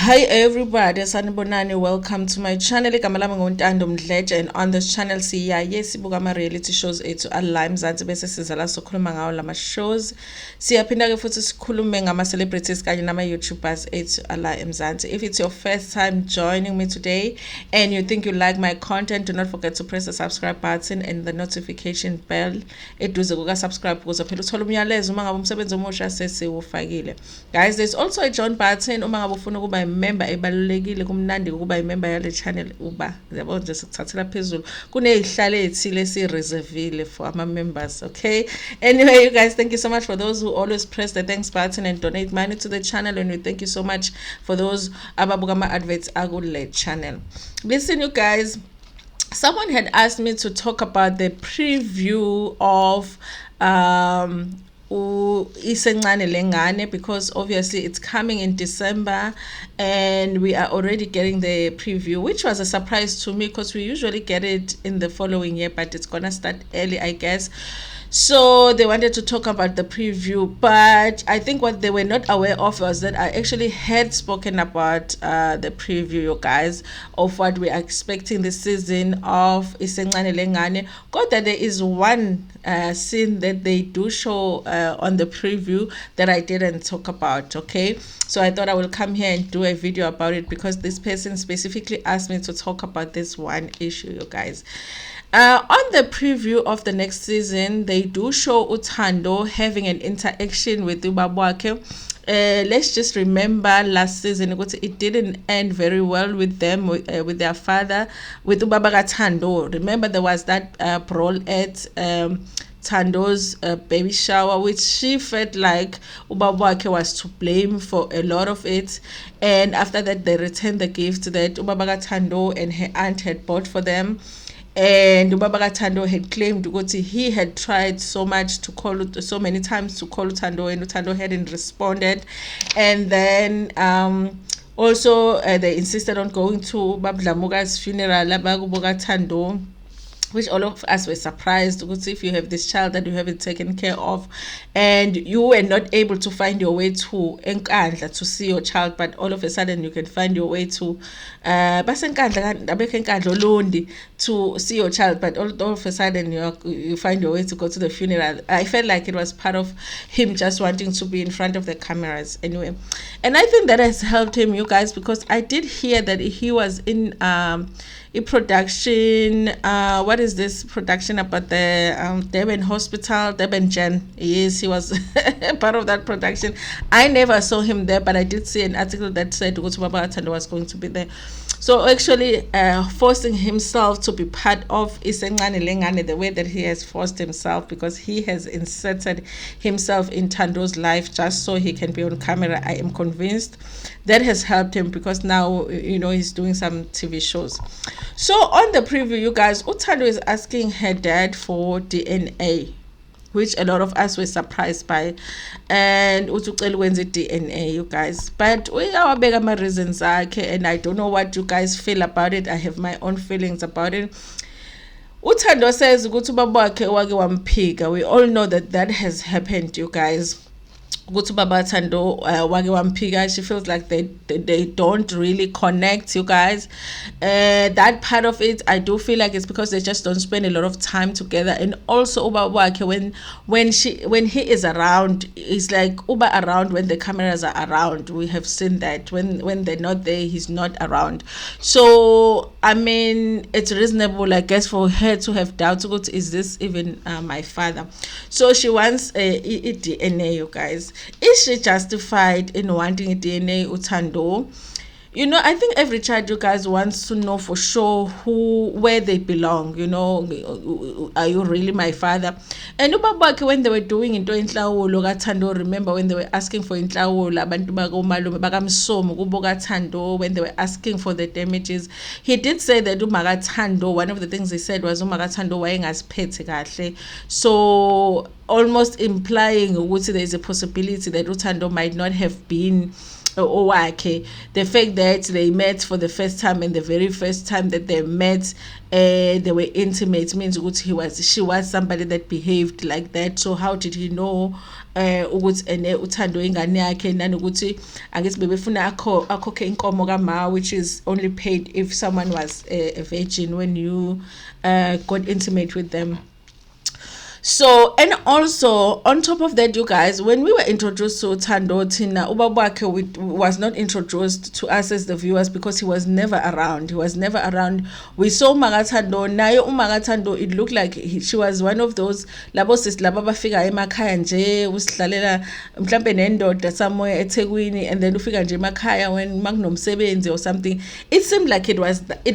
Hi everybody, sanibonani. Welcome to my channel. Igama lami nguNtando Mdletshe, and on this channel sibuka ama reality shows ethu ala eMzansi bese siza la sokhuluma ngawo lama shows. Siyaphinda ke futhi sikhulume ngama celebrities kanye nama YouTubers ethu ala eMzansi. If it's your first time joining me today and you think you like my content, do not forget to press the subscribe button and the notification bell. Eduze kuka subscribe ukuze phela uthola umyalezo uma ngabe umsebenzi omusha sesiwufakile. Guys, there's also a join button uma ngabe ufuna ukuba member ebalulekile kumnandi ukuba imember yale channel uba yabo nje sikuthathela phezulu kunezihlalo ezithile sireservile for ama members. Okay, anyway, you guys, thank you so much for those who always press the thanks button and donate money to the channel, and we thank you so much for those ababuka ama adverts akule channel. Listen, you guys, someone had asked me to talk about the preview of Isencane Lengane, because obviously it's coming in December and we are already getting the preview, which was a surprise to me because we usually get it in the following year, but it's gonna start early, I guess. So they wanted to talk about the preview, but I think what they were not aware of was that I actually had spoken about the preview, you guys, of what we are expecting this season of Isencane Lengane. Got that there is one scene that they do show on the preview that I didn't talk about. Okay, so I thought I will come here and do a video about it because this person specifically asked me to talk about this one issue, you guys. On the preview of the next season, they do show Ntando having an interaction with Ubabwake. Let's just remember last season it didn't end very well with them, with their father, with Ntando. Remember there was that brawl at Thando's baby shower, which she felt like Ubabwake was to blame for a lot of it. And after that, they returned the gift that Thando and her aunt had bought for them. And Thando had claimed that he had tried so many times to call Thando, and Thando hadn't responded. And then also they insisted on going to Dlamuka's funeral, Thando, which all of us were surprised because if you have this child that you haven't taken care of and you were not able to find your way to Nkandla to see your child, but all of a sudden you can find your way to to see your child, but all of a sudden you find your way to go to the funeral. I felt like it was part of him just wanting to be in front of the cameras anyway. And I think that has helped him, you guys, because I did hear that he was in a production, what is this production about the Durban hospital, Durban Gen. Yes, he was part of that production. I never saw him there, but I did see an article that said Ntando was going to be there. So actually forcing himself to be part of Isencane Lengane the way that he has forced himself, because he has inserted himself in Thando's life just so he can be on camera. I am convinced that has helped him because now, you know, he's doing some TV shows. So on the preview, you guys, Thando is asking her dad for DNA, which a lot of us were surprised by, and when's the DNA, you guys. But we are big my reasons, and I don't know what you guys feel about it. I have my own feelings about it. Thando says we all know that that has happened, you guys. Thando she feels like they don't really connect, you guys. That part of it, I do feel like it's because they just don't spend a lot of time together. And also when he is around, it's like around when the cameras are around. We have seen that when they're not there, he's not around. So I mean, it's reasonable, I guess, for her to have doubts. Is this even my father? So she wants a DNA, you guys. Is she justified in wanting a DNA Thando? You know, I think every child, you guys, wants to know for sure where they belong. You know, are you really my father? And when they were doing into Thando, remember when they were asking for Thando, when they were asking for the damages, he did say that Thando, one of the things he said was Thando, so almost implying there is a possibility that Thando might not have been the fact that they met for the first time, and the very first time that they met they were intimate, means she was somebody that behaved like that. So how did he know ukuthi ene uthando ingane yakhe nanokuthi angithi bebefuna akhokhe inkomo kama, which is only paid if someone was a virgin when you got intimate with them. So, and also on top of that, you guys, when we were introduced to Thando, Tina Ubabake was not introduced to us as the viewers because he was never around. He was never around. We saw Magathando. Nayo Magathando, it looked like she was one of those labo sis laba bafika emakhaya nje usihlalela mhlambe nendoda somewhere eThekwini, and then ufika nje emakhaya when makunomsebenzi or something. It seemed like it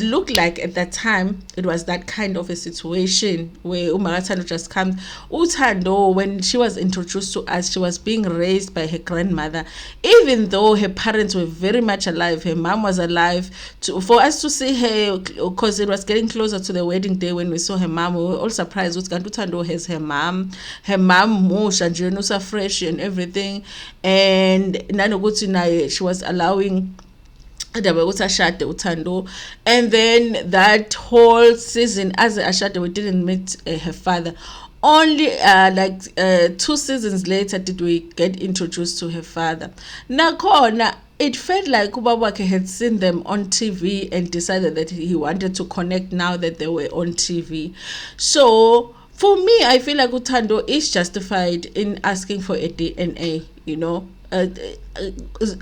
looked like at that time it was that kind of a situation where Magathando just comes. Uthando, when she was introduced to us, she was being raised by her grandmother, even though her parents were very much alive. Her mom was alive. For us to see her, because it was getting closer to the wedding day when we saw her mom, we were all surprised. Uthando has her mom mush and Jenusa fresh and everything, and nanoguti she was allowing Uthando. And then that whole season as Ashade, we didn't meet her father. Only 2 seasons later did we get introduced to her father. Nakhona, it felt like Ubabake had seen them on TV and decided that he wanted to connect now that they were on TV. So for me, I feel like Uthando is justified in asking for a DNA, you know.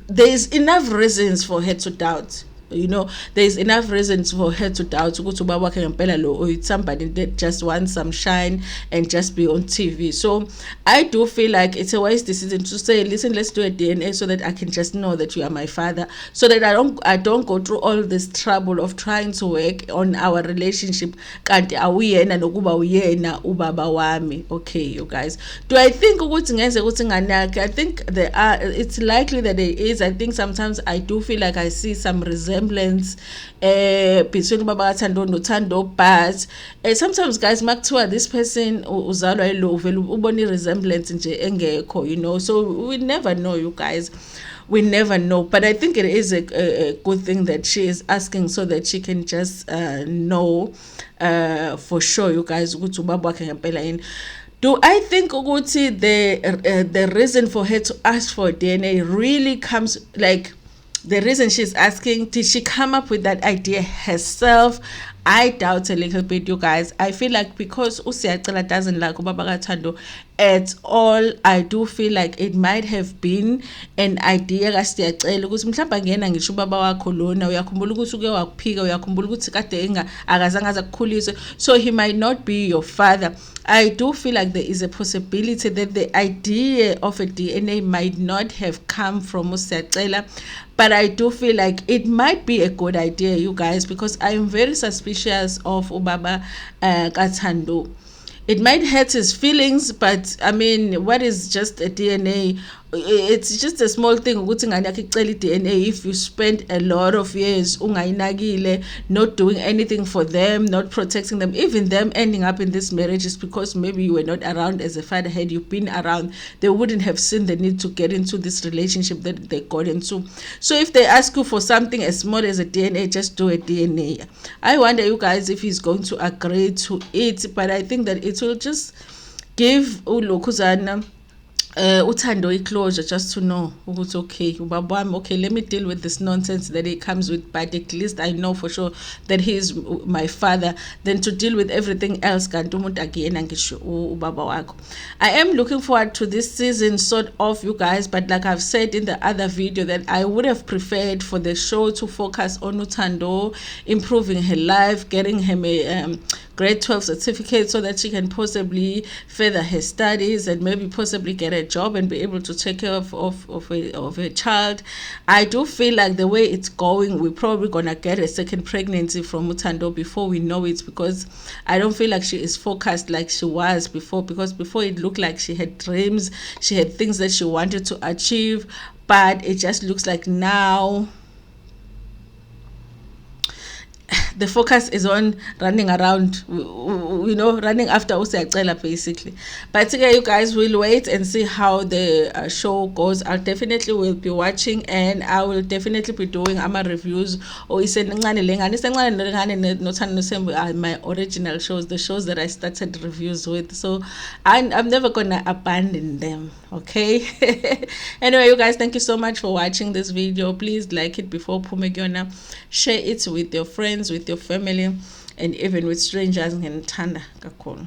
There's enough reasons for her to doubt. There's enough reasons for her to doubt or it's somebody that just wants some shine and just be on TV. So I do feel like it's a wise decision to say, listen, let's do a DNA so that I can just know that you are my father, so that I don't go through all this trouble of trying to work on our relationship. Okay, you guys, do I think I think it's likely that there is. I think sometimes I do feel like I see some resemblance between Baba Thando no Thando, but sometimes guys makuthiwa this person uzalwa ilo vele ubona resemblance nje engekho, so we never know, you guys. We never know, but I think it is a good thing that she is asking so that she can just know for sure, you guys, ukuthi ubaba wakhe ngempela yini. Do I think ukuthi the reason for her to ask for DNA really comes, like, the reason she's asking, did she come up with that idea herself? I doubt a little bit, you guys. I feel like because uSiyacela doesn't like ubaba kaThando at all, I do feel like it might have been an idea kaSiyacela ukuthi mhlawumbe ngena ngisho ubaba wakho lona, uyakhumbula ukuthi uke wakuphika, uyakhumbula ukuthi kade akazange azakukhulise, so he might not be your father. I do feel like there is a possibility that the idea of a DNA might not have come from uSiyacela, but I do feel like it might be a good idea, you guys, because I am very suspicious of ubaba kaThando. It might hurt his feelings, but I mean, what is just a DNA? It's just a small thing ukuthi ngani yakhe icela DNA if you spend a lot of years ungayinakile, not doing anything for them, not protecting them, even them ending up in this marriage is because maybe you were not around as a father. Had you been around, they wouldn't have seen the need to get into this relationship that they got into. So if they ask you for something as small as a DNA, just do a DNA. I wonder, you guys, if he's going to agree to it, but I think that it will just give uLokhuzana Uthando closure, just to know ukuthi okay, okay, let me deal with this nonsense that he comes with, but at least I know for sure that he is my father, than to deal with everything else. I am looking forward to this season, sort of, you guys, but like I've said in the other video, that I would have preferred for the show to focus on Uthando improving her life, getting him a grade 12 certificate so that she can possibly further her studies and maybe possibly get a job and be able to take care of a child. I do feel like the way it's going, we're probably gonna get a second pregnancy from Ntando before we know it, because I don't feel like she is focused like she was before, because before it looked like she had dreams, she had things that she wanted to achieve, but it just looks like now the focus is on running around, running after usiyacela basically. But you guys will wait and see how the show goes. I definitely will be watching, and I will definitely be doing reviews or my original shows, the shows that I started reviews with. So I'm never gonna abandon them. Okay. Anyway, you guys, thank you so much for watching this video. Please like it before Pumegiona, share it with your friends, with your family, and even with strangers. Ntando kakhulu.